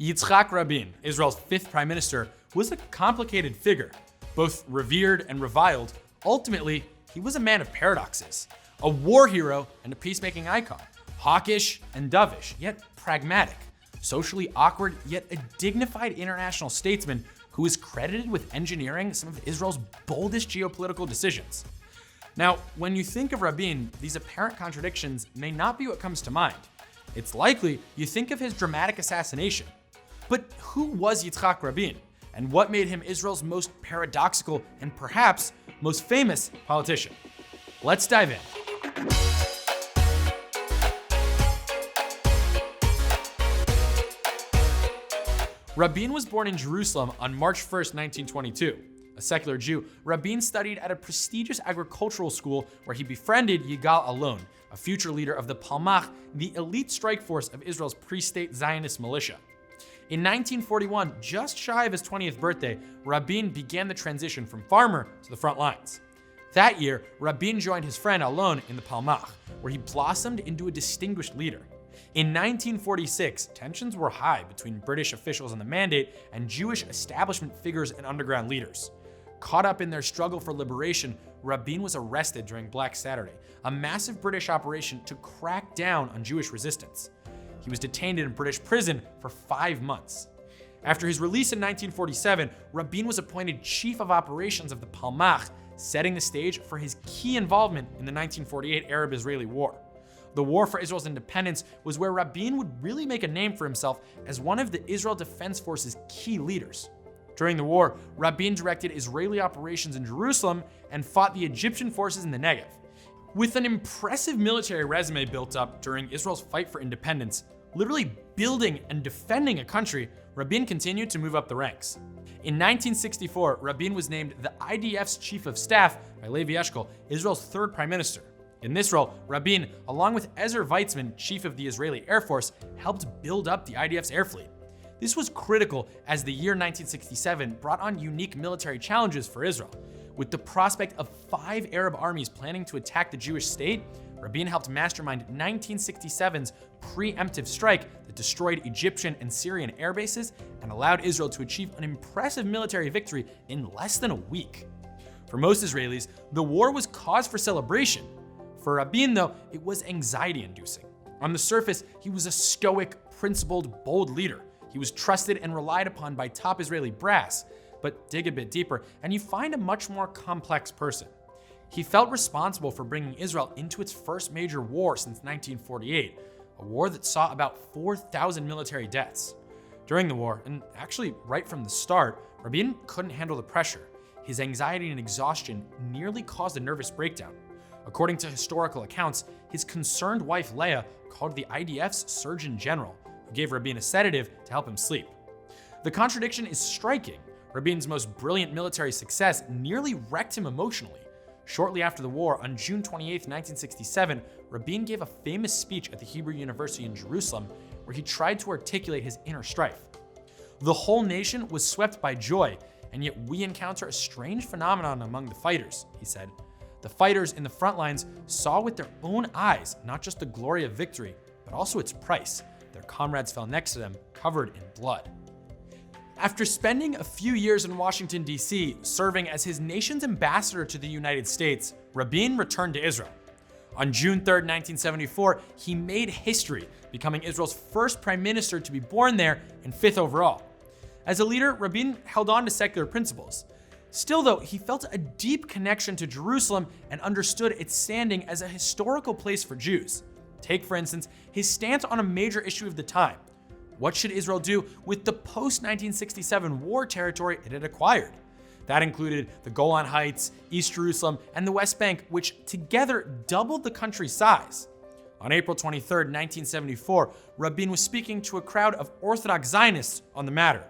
Yitzhak Rabin, Israel's fifth prime minister, was a complicated figure. Both revered and reviled, ultimately, he was a man of paradoxes. A war hero and a peacemaking icon. Hawkish and dovish, yet pragmatic. Socially awkward, yet a dignified international statesman who is credited with engineering some of Israel's boldest geopolitical decisions. Now, when you think of Rabin, these apparent contradictions may not be what comes to mind. It's likely you think of his dramatic assassination. But who was Yitzhak Rabin, and what made him Israel's most paradoxical and perhaps most famous politician? Let's dive in. Rabin was born in Jerusalem on March 1st, 1922. A secular Jew, Rabin studied at a prestigious agricultural school where he befriended Yigal alone, a future leader of the Palmah, the elite strike force of Israel's pre-state Zionist militia. In 1941, just shy of his 20th birthday, Rabin began the transition from farmer to the front lines. That year, Rabin joined his friend Alon in the Palmah, where he blossomed into a distinguished leader. In 1946, tensions were high between British officials on the Mandate and Jewish establishment figures and underground leaders. Caught up in their struggle for liberation, Rabin was arrested during Black Saturday, a massive British operation to crack down on Jewish resistance. He was detained in a British prison for 5 months. After his release in 1947, Rabin was appointed Chief of Operations of the Palmah, setting the stage for his key involvement in the 1948 Arab-Israeli War. The war for Israel's independence was where Rabin would really make a name for himself as one of the Israel Defense Force's key leaders. During the war, Rabin directed Israeli operations in Jerusalem and fought the Egyptian forces in the Negev. With an impressive military resume built up during Israel's fight for independence, literally building and defending a country, Rabin continued to move up the ranks. In 1964, Rabin was named the IDF's Chief of Staff by Levi Eshkol, Israel's third prime minister. In this role, Rabin, along with Ezer Weizman, chief of the Israeli Air Force, helped build up the IDF's air fleet. This was critical as the year 1967 brought on unique military challenges for Israel. With the prospect of 5 Arab armies planning to attack the Jewish state, Rabin helped mastermind 1967's preemptive strike that destroyed Egyptian and Syrian air bases and allowed Israel to achieve an impressive military victory in less than a week. For most Israelis, the war was cause for celebration. For Rabin, though, it was anxiety-inducing. On the surface, he was a stoic, principled, bold leader. He was trusted and relied upon by top Israeli brass. But dig a bit deeper, and you find a much more complex person. He felt responsible for bringing Israel into its first major war since 1948, a war that saw about 4,000 military deaths. During the war, and actually right from the start, Rabin couldn't handle the pressure. His anxiety and exhaustion nearly caused a nervous breakdown. According to historical accounts, his concerned wife Leah called the IDF's Surgeon General, who gave Rabin a sedative to help him sleep. The contradiction is striking. Rabin's most brilliant military success nearly wrecked him emotionally. Shortly after the war, on June 28, 1967, Rabin gave a famous speech at the Hebrew University in Jerusalem where he tried to articulate his inner strife. The whole nation was swept by joy, and yet we encounter a strange phenomenon among the fighters, he said. The fighters in the front lines saw with their own eyes not just the glory of victory, but also its price. Their comrades fell next to them, covered in blood. After spending a few years in Washington, D.C., serving as his nation's ambassador to the United States, Rabin returned to Israel. On June 3, 1974, he made history, becoming Israel's first prime minister to be born there and 5th overall. As a leader, Rabin held on to secular principles. Still, though, he felt a deep connection to Jerusalem and understood its standing as a historical place for Jews. Take, for instance, his stance on a major issue of the time. What should Israel do with the post-1967 war territory it had acquired? That included the Golan Heights, East Jerusalem, and the West Bank, which together doubled the country's size. On April 23, 1974, Rabin was speaking to a crowd of Orthodox Zionists on the matter.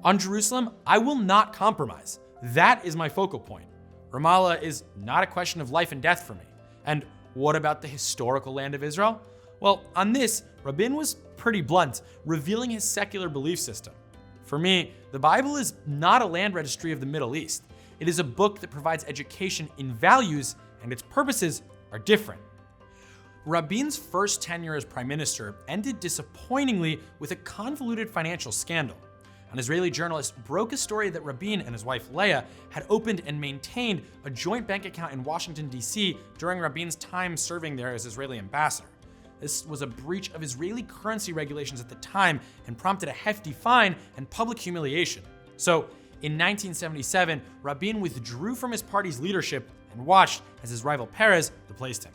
On Jerusalem, I will not compromise. That is my focal point. Ramallah is not a question of life and death for me. And what about the historical land of Israel? Well, on this, Rabin was pretty blunt, revealing his secular belief system. For me, the Bible is not a land registry of the Middle East. It is a book that provides education in values, and its purposes are different. Rabin's first tenure as prime minister ended disappointingly with a convoluted financial scandal. An Israeli journalist broke a story that Rabin and his wife Leah had opened and maintained a joint bank account in Washington, D.C. during Rabin's time serving there as Israeli ambassador. This was a breach of Israeli currency regulations at the time and prompted a hefty fine and public humiliation. So, in 1977, Rabin withdrew from his party's leadership and watched as his rival Peres replaced him.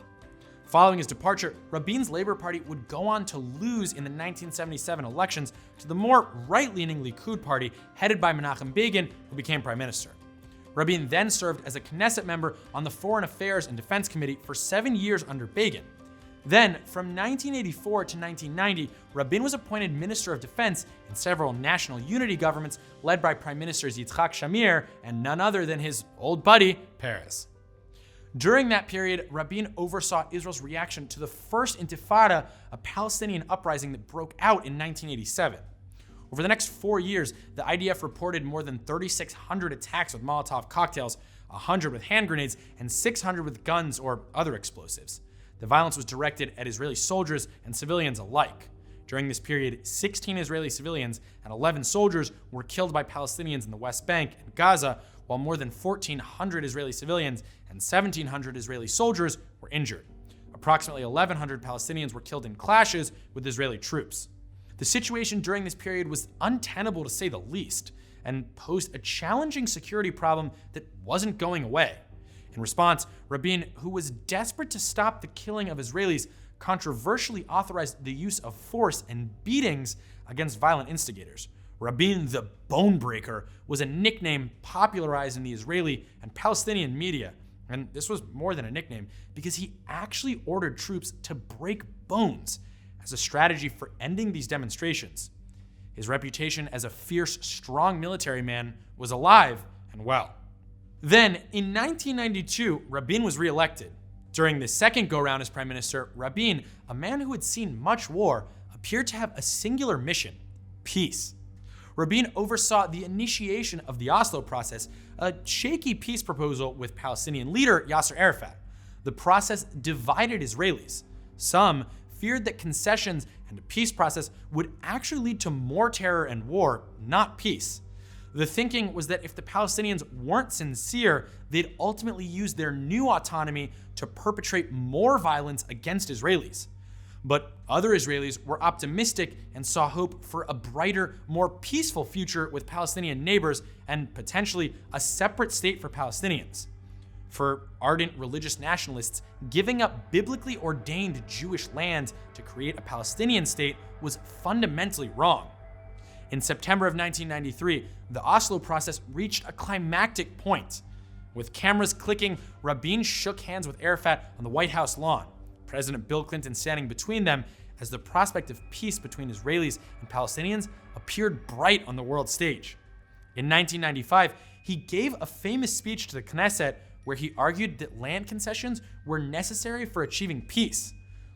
Following his departure, Rabin's Labor Party would go on to lose in the 1977 elections to the more right-leaning Likud party headed by Menachem Begin, who became prime minister. Rabin then served as a Knesset member on the Foreign Affairs and Defense Committee for 7 years under Begin. Then, from 1984 to 1990, Rabin was appointed Minister of Defense in several national unity governments led by Prime Ministers Yitzhak Amir and none other than his old buddy, Peres. During that period, Rabin oversaw Israel's reaction to the first Intifada, a Palestinian uprising that broke out in 1987. Over the next 4 years, the IDF reported more than 3,600 attacks with Molotov cocktails, 100 with hand grenades, and 600 with guns or other explosives. The violence was directed at Israeli soldiers and civilians alike. During this period, 16 Israeli civilians and 11 soldiers were killed by Palestinians in the West Bank and Gaza, while more than 1,400 Israeli civilians and 1,700 Israeli soldiers were injured. Approximately 1,100 Palestinians were killed in clashes with Israeli troops. The situation during this period was untenable to say the least, and posed a challenging security problem that wasn't going away. In response, Rabin, who was desperate to stop the killing of Israelis, controversially authorized the use of force and beatings against violent instigators. Rabin the Bone Breaker was a nickname popularized in the Israeli and Palestinian media, and this was more than a nickname because he actually ordered troops to break bones as a strategy for ending these demonstrations. His reputation as a fierce, strong military man was alive and well. Then, in 1992, Rabin was reelected. During the second go-round as prime minister, Rabin, a man who had seen much war, appeared to have a singular mission: peace. Rabin oversaw the initiation of the Oslo process, a shaky peace proposal with Palestinian leader Yasser Arafat. The process divided Israelis. Some feared that concessions and a peace process would actually lead to more terror and war, not peace. The thinking was that if the Palestinians weren't sincere, they'd ultimately use their new autonomy to perpetrate more violence against Israelis. But other Israelis were optimistic and saw hope for a brighter, more peaceful future with Palestinian neighbors and potentially a separate state for Palestinians. For ardent religious nationalists, giving up biblically ordained Jewish land to create a Palestinian state was fundamentally wrong. In September of 1993, the Oslo process reached a climactic point. With cameras clicking, Rabin shook hands with Arafat on the White House lawn, President Bill Clinton standing between them as the prospect of peace between Israelis and Palestinians appeared bright on the world stage. In 1995, he gave a famous speech to the Knesset where he argued that land concessions were necessary for achieving peace.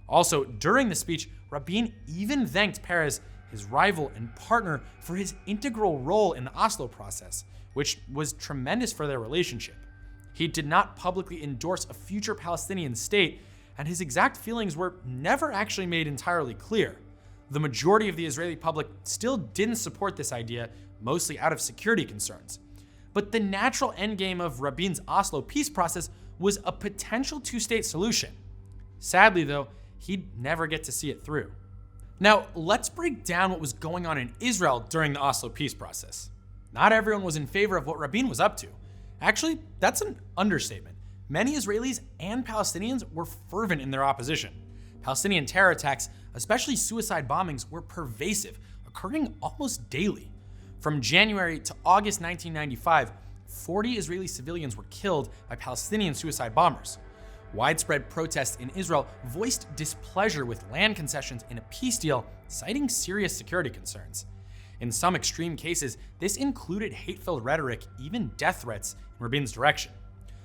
Also, during the speech, Rabin even thanked Peres, his rival and partner, for his integral role in the Oslo process, which was tremendous for their relationship. He did not publicly endorse a future Palestinian state, and his exact feelings were never actually made entirely clear. The majority of the Israeli public still didn't support this idea, mostly out of security concerns. But the natural endgame of Rabin's Oslo peace process was a potential two-state solution. Sadly, though, he'd never get to see it through. Now, let's break down what was going on in Israel during the Oslo peace process. Not everyone was in favor of what Rabin was up to. Actually, that's an understatement. Many Israelis and Palestinians were fervent in their opposition. Palestinian terror attacks, especially suicide bombings, were pervasive, occurring almost daily. From January to August 1995, 40 Israeli civilians were killed by Palestinian suicide bombers. Widespread protests in Israel voiced displeasure with land concessions in a peace deal, citing serious security concerns. In some extreme cases, this included hate-filled rhetoric, even death threats, in Rabin's direction.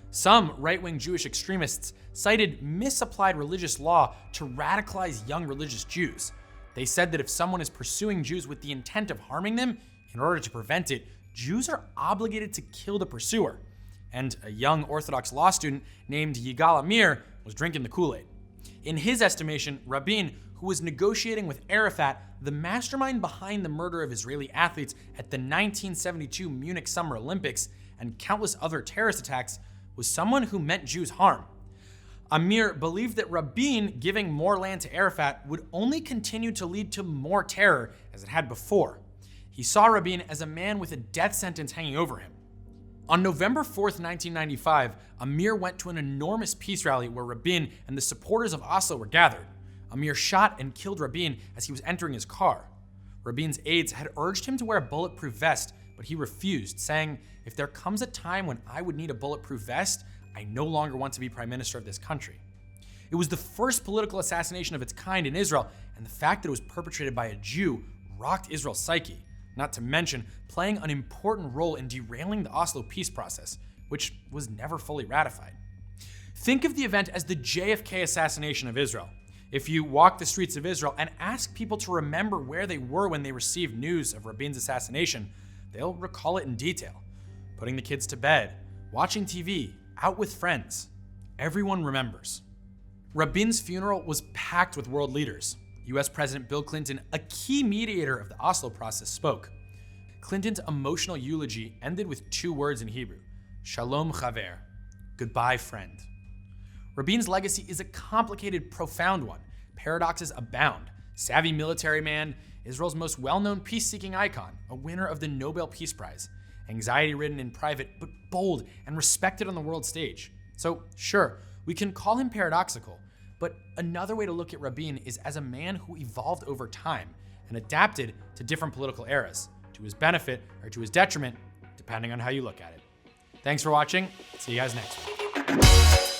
Some right-wing Jewish extremists cited misapplied religious law to radicalize young religious Jews. They said that if someone is pursuing Jews with the intent of harming them, in order to prevent it, Jews are obligated to kill the pursuer. And a young Orthodox law student named Yigal Amir was drinking the Kool-Aid. In his estimation, Rabin, who was negotiating with Arafat, the mastermind behind the murder of Israeli athletes at the 1972 Munich Summer Olympics and countless other terrorist attacks, was someone who meant Jews harm. Amir believed that Rabin giving more land to Arafat would only continue to lead to more terror as it had before. He saw Rabin as a man with a death sentence hanging over him. On November 4th, 1995, Amir went to an enormous peace rally where Rabin and the supporters of Oslo were gathered. Amir shot and killed Rabin as he was entering his car. Rabin's aides had urged him to wear a bulletproof vest, but he refused, saying, "If there comes a time when I would need a bulletproof vest, I no longer want to be prime minister of this country." It was the first political assassination of its kind in Israel, and the fact that it was perpetrated by a Jew rocked Israel's psyche, not to mention playing an important role in derailing the Oslo peace process, which was never fully ratified. Think of the event as the JFK assassination of Israel. If you walk the streets of Israel and ask people to remember where they were when they received news of Rabin's assassination, they'll recall it in detail. Putting the kids to bed, watching TV, out with friends. Everyone remembers. Rabin's funeral was packed with world leaders. US President Bill Clinton, a key mediator of the Oslo process, spoke. Clinton's emotional eulogy ended with 2 words in Hebrew, Shalom Chaver, goodbye friend. Rabin's legacy is a complicated, profound one. Paradoxes abound. Savvy military man, Israel's most well-known peace-seeking icon, a winner of the Nobel Peace Prize, anxiety-ridden in private, but bold and respected on the world stage. So sure, we can call him paradoxical, but another way to look at Rabin is as a man who evolved over time and adapted to different political eras, to his benefit or to his detriment, depending on how you look at it. Thanks for watching. See you guys next week.